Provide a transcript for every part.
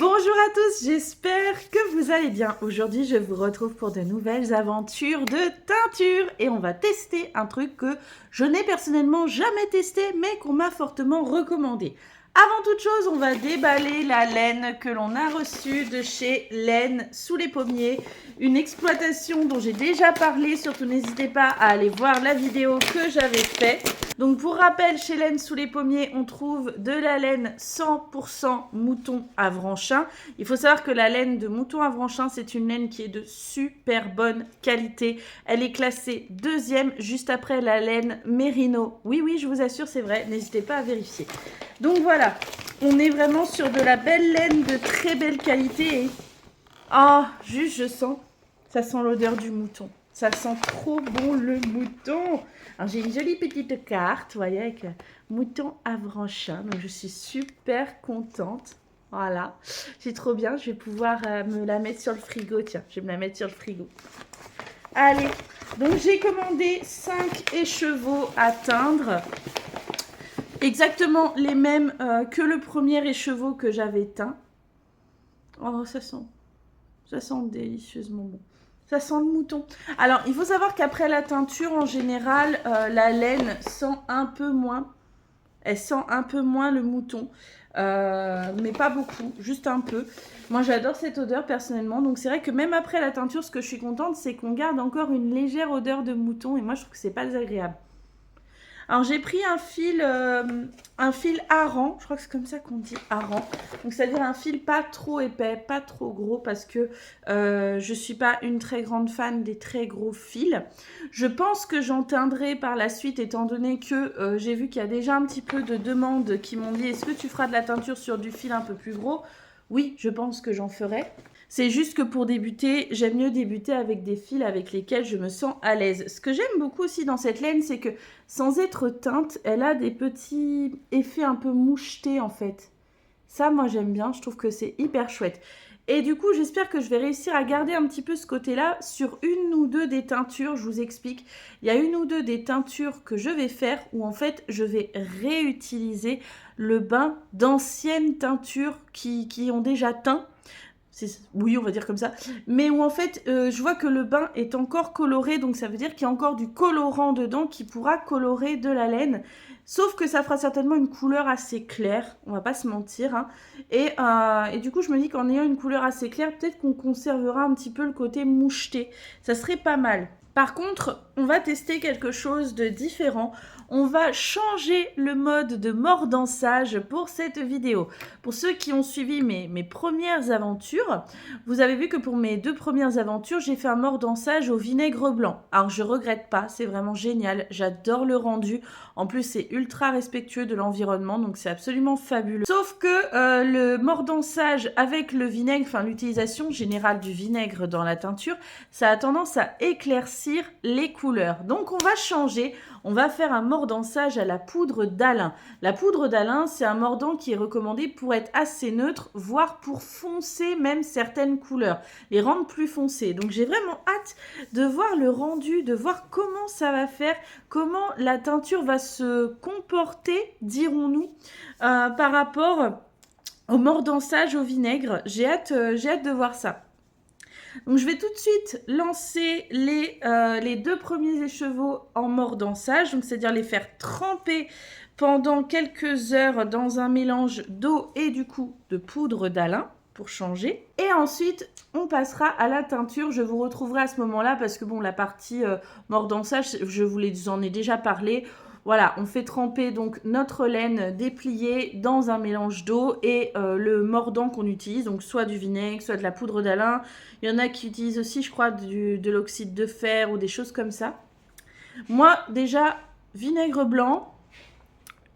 Bonjour à tous, j'espère que vous allez bien. Aujourd'hui, je vous retrouve pour de nouvelles aventures de teinture et on va tester un truc que je n'ai personnellement jamais testé mais qu'on m'a fortement recommandé. Avant toute chose, on va déballer la laine que l'on a reçue de chez Laine sous les pommiers. Une exploitation dont j'ai déjà parlé, surtout n'hésitez pas à aller voir la vidéo que j'avais faite. Donc pour rappel, chez Laine sous les pommiers, on trouve de la laine 100% mouton avranchin. Il faut savoir que la laine de mouton avranchin, c'est une laine qui est de super bonne qualité. Elle est classée deuxième, juste après la laine mérino. Oui, je vous assure, c'est vrai, n'hésitez pas à vérifier. Donc voilà, on est vraiment sur de la belle laine de très belle qualité. Et... oh, juste je sens, ça sent l'odeur du mouton. Ça sent trop bon le mouton. Alors j'ai une jolie petite carte, vous voyez, avec mouton avranchin. Donc je suis super contente. Voilà, c'est trop bien. Je vais pouvoir me la mettre sur le frigo. Tiens, je vais me la mettre sur le frigo. Allez, donc j'ai commandé 5 écheveaux à teindre. Exactement les mêmes que le premier écheveau que j'avais teint. Oh, ça sent délicieusement bon. Ça sent le mouton. Alors, il faut savoir qu'après la teinture, en général, la laine sent un peu moins. Elle sent un peu moins le mouton. Mais pas beaucoup, juste un peu. Moi, j'adore cette odeur personnellement. Donc, c'est vrai que même après la teinture, ce que je suis contente, c'est qu'on garde encore une légère odeur de mouton. Et moi, je trouve que c'est pas désagréable. Alors j'ai pris un fil hareng, je crois que c'est comme ça qu'on dit hareng. Donc c'est-à-dire un fil pas trop épais, pas trop gros parce que je suis pas une très grande fan des très gros fils. Je pense que j'en teindrai par la suite étant donné que j'ai vu qu'il y a déjà un petit peu de demandes qui m'ont dit est-ce que tu feras de la teinture sur du fil un peu plus gros? Oui, je pense que j'en ferai. C'est juste que pour débuter, j'aime mieux débuter avec des fils avec lesquels je me sens à l'aise. Ce que j'aime beaucoup aussi dans cette laine, c'est que sans être teinte, elle a des petits effets un peu mouchetés en fait. Ça, moi j'aime bien, je trouve que c'est hyper chouette. Et du coup, j'espère que je vais réussir à garder un petit peu ce côté-là sur une ou deux des teintures. Je vous explique. Il y a une ou deux des teintures que je vais faire où en fait, je vais réutiliser le bain d'anciennes teintures qui ont déjà teint. Oui, on va dire comme ça, mais où en fait, je vois que le bain est encore coloré, donc ça veut dire qu'il y a encore du colorant dedans qui pourra colorer de la laine, sauf que ça fera certainement une couleur assez claire, on va pas se mentir, hein. Et du coup, je me dis qu'en ayant une couleur assez claire, peut-être qu'on conservera un petit peu le côté moucheté, ça serait pas mal. Par contre, on va tester quelque chose de différent. On va changer le mode de mordançage pour cette vidéo. Pour ceux qui ont suivi mes premières aventures, vous avez vu que pour mes 2 premières aventures, j'ai fait un mordançage au vinaigre blanc. Alors je regrette pas, c'est vraiment génial, j'adore le rendu. En plus, c'est ultra respectueux de l'environnement, donc c'est absolument fabuleux. Sauf que le mordançage avec le vinaigre, enfin l'utilisation générale du vinaigre dans la teinture, ça a tendance à éclaircir les couleurs. Donc on va changer, on va faire un mordançage à la poudre d'Alain. La poudre d'Alain, c'est un mordant qui est recommandé pour être assez neutre, voire pour foncer même certaines couleurs, les rendre plus foncées. Donc j'ai vraiment hâte de voir le rendu, de voir comment ça va faire, comment la teinture va se comporter, dirons-nous, par rapport au mordançage au vinaigre. J'ai hâte de voir ça. Donc je vais tout de suite lancer les 2 premiers écheveaux en mordançage, donc c'est-à-dire les faire tremper pendant quelques heures dans un mélange d'eau et du coup de poudre d'Alain pour changer. Et ensuite, on passera à la teinture. Je vous retrouverai à ce moment-là parce que bon, la partie mordançage, je vous en ai déjà parlé. Voilà, on fait tremper donc notre laine dépliée dans un mélange d'eau et le mordant qu'on utilise, donc soit du vinaigre, soit de la poudre d'Alain. Il y en a qui utilisent aussi, je crois, de l'oxyde de fer ou des choses comme ça. Moi, déjà, vinaigre blanc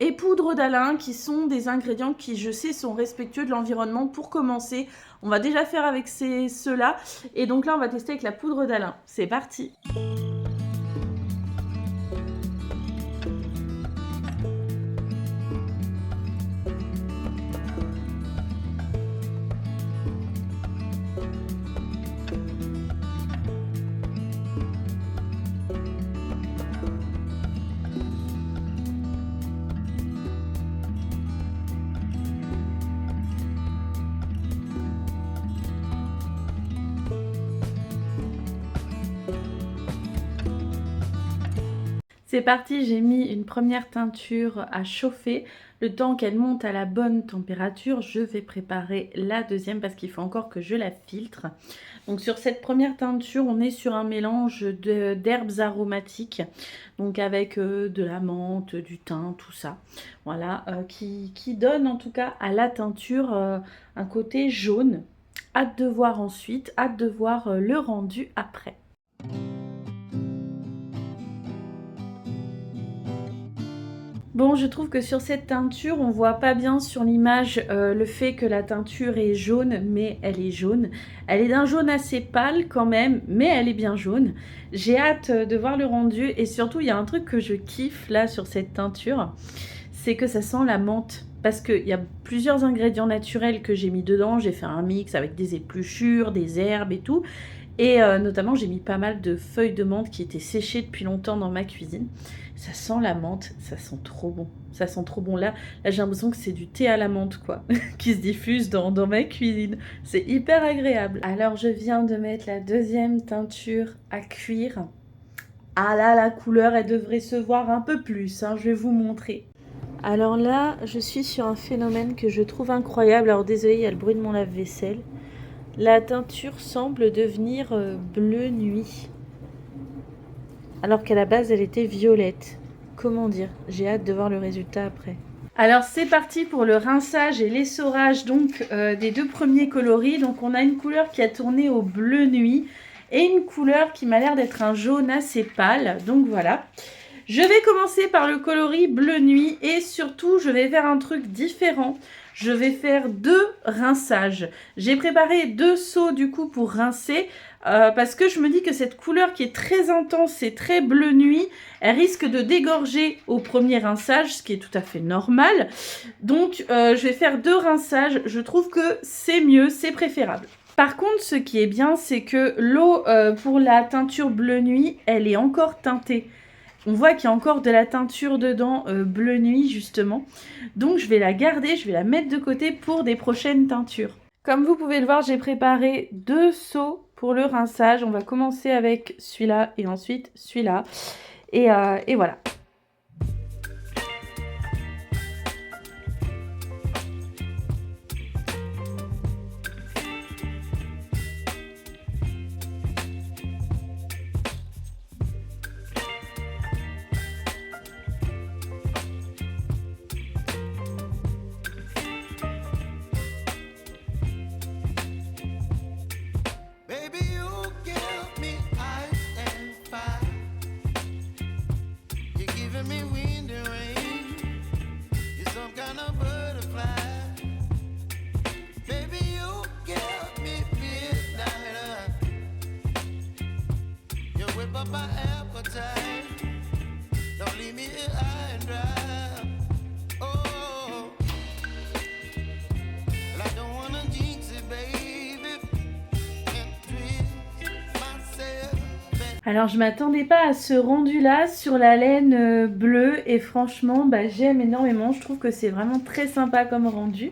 et poudre d'Alain, qui sont des ingrédients qui, je sais, sont respectueux de l'environnement. Pour commencer, on va déjà faire avec ceux-là. Et donc là, on va tester avec la poudre d'Alain. C'est parti! C'est parti, j'ai mis une première teinture à chauffer. Le temps qu'elle monte à la bonne température, je vais préparer la deuxième parce qu'il faut encore que je la filtre. Donc sur cette première teinture, on est sur un mélange d'herbes aromatiques, donc avec de la menthe, du thym, tout ça. Voilà, qui donne en tout cas à la teinture un côté jaune. Hâte de voir ensuite, hâte de voir le rendu après. Bon, je trouve que sur cette teinture, on voit pas bien sur l'image le fait que la teinture est jaune, mais elle est jaune. Elle est d'un jaune assez pâle quand même, mais elle est bien jaune. J'ai hâte de voir le rendu et surtout, il y a un truc que je kiffe là sur cette teinture, c'est que ça sent la menthe. Parce qu'il y a plusieurs ingrédients naturels que j'ai mis dedans. J'ai fait un mix avec des épluchures, des herbes et tout. Et notamment, j'ai mis pas mal de feuilles de menthe qui étaient séchées depuis longtemps dans ma cuisine. Ça sent la menthe, ça sent trop bon. Ça sent trop bon. Là j'ai l'impression que c'est du thé à la menthe, quoi, qui se diffuse dans ma cuisine. C'est hyper agréable. Alors, je viens de mettre la deuxième teinture à cuire. Ah là, la couleur, elle devrait se voir un peu plus, hein, je vais vous montrer. Alors là, je suis sur un phénomène que je trouve incroyable. Alors désolée, il y a le bruit de mon lave-vaisselle. La teinture semble devenir bleu nuit. Alors qu'à la base, elle était violette. Comment dire? J'ai hâte de voir le résultat après. Alors c'est parti pour le rinçage et l'essorage donc des deux premiers coloris. Donc on a une couleur qui a tourné au bleu nuit et une couleur qui m'a l'air d'être un jaune assez pâle. Donc voilà. Je vais commencer par le coloris bleu nuit et surtout je vais faire un truc différent. Je vais faire 2 rinçages. J'ai préparé 2 seaux du coup pour rincer parce que je me dis que cette couleur qui est très intense et très bleu nuit, elle risque de dégorger au premier rinçage, ce qui est tout à fait normal. Donc je vais faire 2 rinçages. Je trouve que c'est mieux, c'est préférable. Par contre, ce qui est bien, c'est que l'eau pour la teinture bleu nuit, elle est encore teintée. On voit qu'il y a encore de la teinture dedans, bleu nuit justement. Donc je vais la garder, je vais la mettre de côté pour des prochaines teintures. Comme vous pouvez le voir, j'ai préparé 2 seaux pour le rinçage. On va commencer avec celui-là et ensuite celui-là. Et voilà. Alors je m'attendais pas à ce rendu là sur la laine bleue et franchement j'aime énormément, je trouve que c'est vraiment très sympa comme rendu.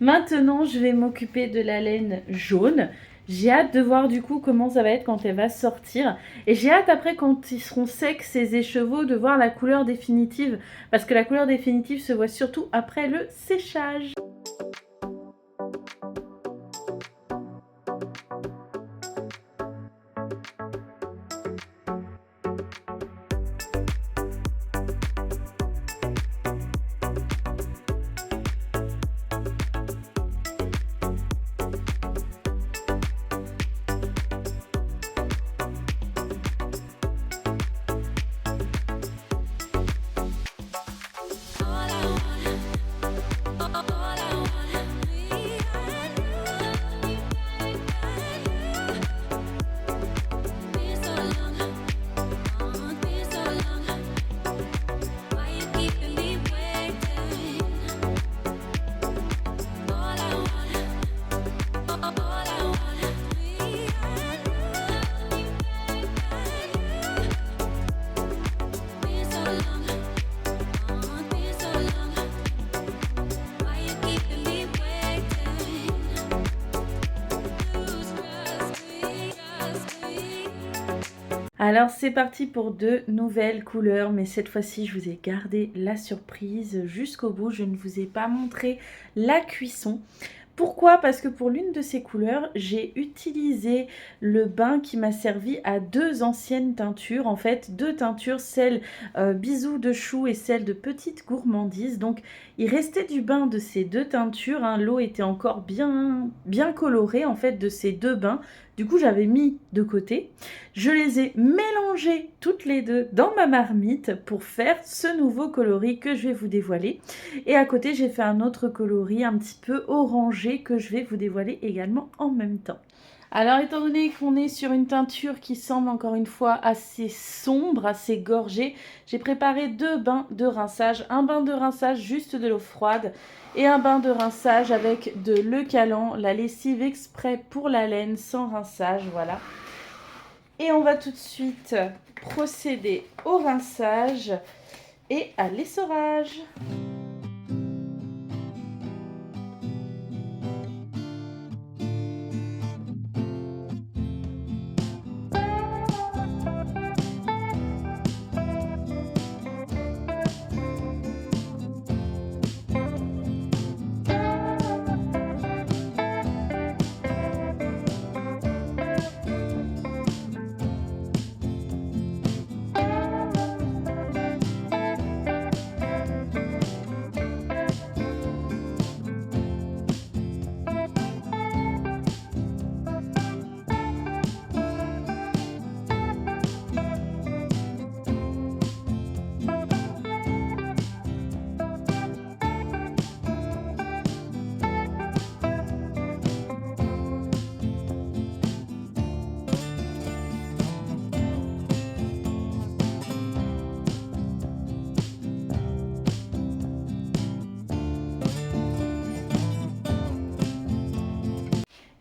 Maintenant je vais m'occuper de la laine jaune. J'ai hâte de voir du coup comment ça va être quand elle va sortir. Et j'ai hâte après quand ils seront secs ces écheveaux de voir la couleur définitive. Parce que la couleur définitive se voit surtout après le séchage. All I want Alors c'est parti pour de nouvelles couleurs, mais cette fois-ci je vous ai gardé la surprise jusqu'au bout. Je ne vous ai pas montré la cuisson. Pourquoi? Parce que pour l'une de ces couleurs, j'ai utilisé le bain qui m'a servi à 2 anciennes teintures. En fait, 2 teintures, celle bisous de chou et celle de petite gourmandise. Donc, il restait du bain de ces 2 teintures, hein. L'eau était encore bien colorée, en fait, de ces 2 bains. Du coup, j'avais mis de côté. Je les ai mélangées toutes les deux dans ma marmite pour faire ce nouveau coloris que je vais vous dévoiler. Et à côté, j'ai fait un autre coloris un petit peu orangé que je vais vous dévoiler également en même temps. Alors, étant donné qu'on est sur une teinture qui semble encore une fois assez sombre, assez gorgée, j'ai préparé 2 bains de rinçage. Un bain de rinçage juste de l'eau froide et un bain de rinçage avec de l'Eucalan, la lessive exprès pour la laine sans rinçage, voilà. Et on va tout de suite procéder au rinçage et à l'essorage.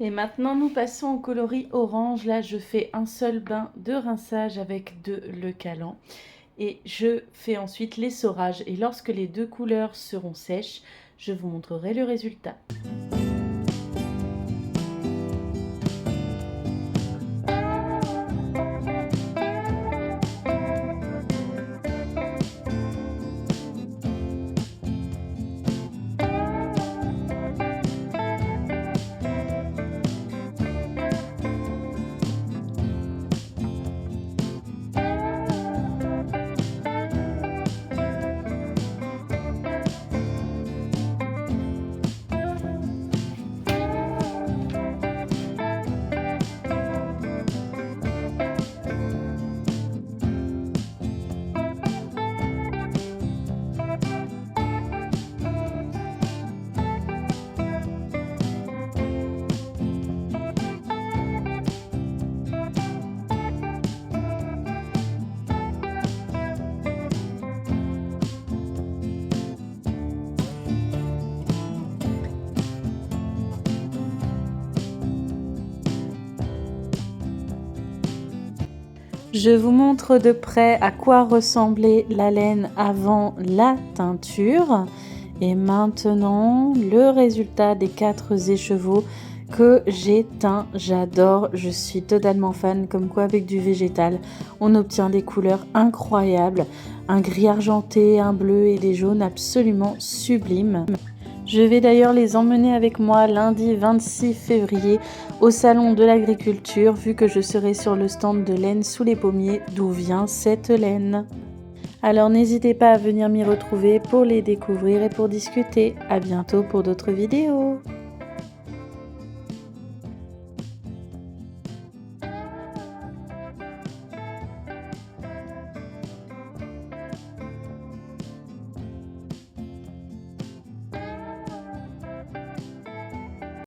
Et maintenant, nous passons au coloris orange. Là, je fais un seul bain de rinçage avec de l'Eucalan. Et je fais ensuite l'essorage. Et lorsque les 2 couleurs seront sèches, je vous montrerai le résultat. Je vous montre de près à quoi ressemblait la laine avant la teinture. Et maintenant, le résultat des 4 écheveaux que j'ai teints. J'adore, je suis totalement fan, comme quoi avec du végétal, on obtient des couleurs incroyables. Un gris argenté, un bleu et des jaunes absolument sublimes. Je vais d'ailleurs les emmener avec moi lundi 26 février au Salon de l'Agriculture, vu que je serai sur le stand de laine sous les pommiers, d'où vient cette laine. Alors n'hésitez pas à venir m'y retrouver pour les découvrir et pour discuter. À bientôt pour d'autres vidéos.